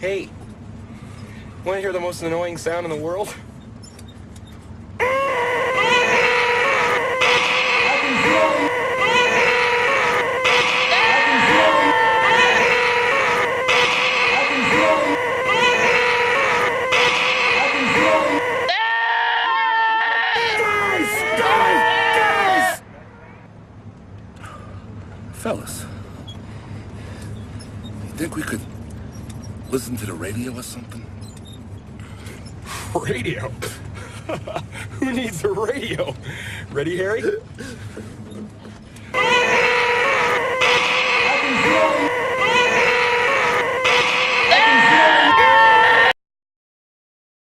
Hey, want to hear the most annoying sound in the world? Fellas, you think we could listen to the radio or something? Radio? Who needs a radio? Ready, Harry?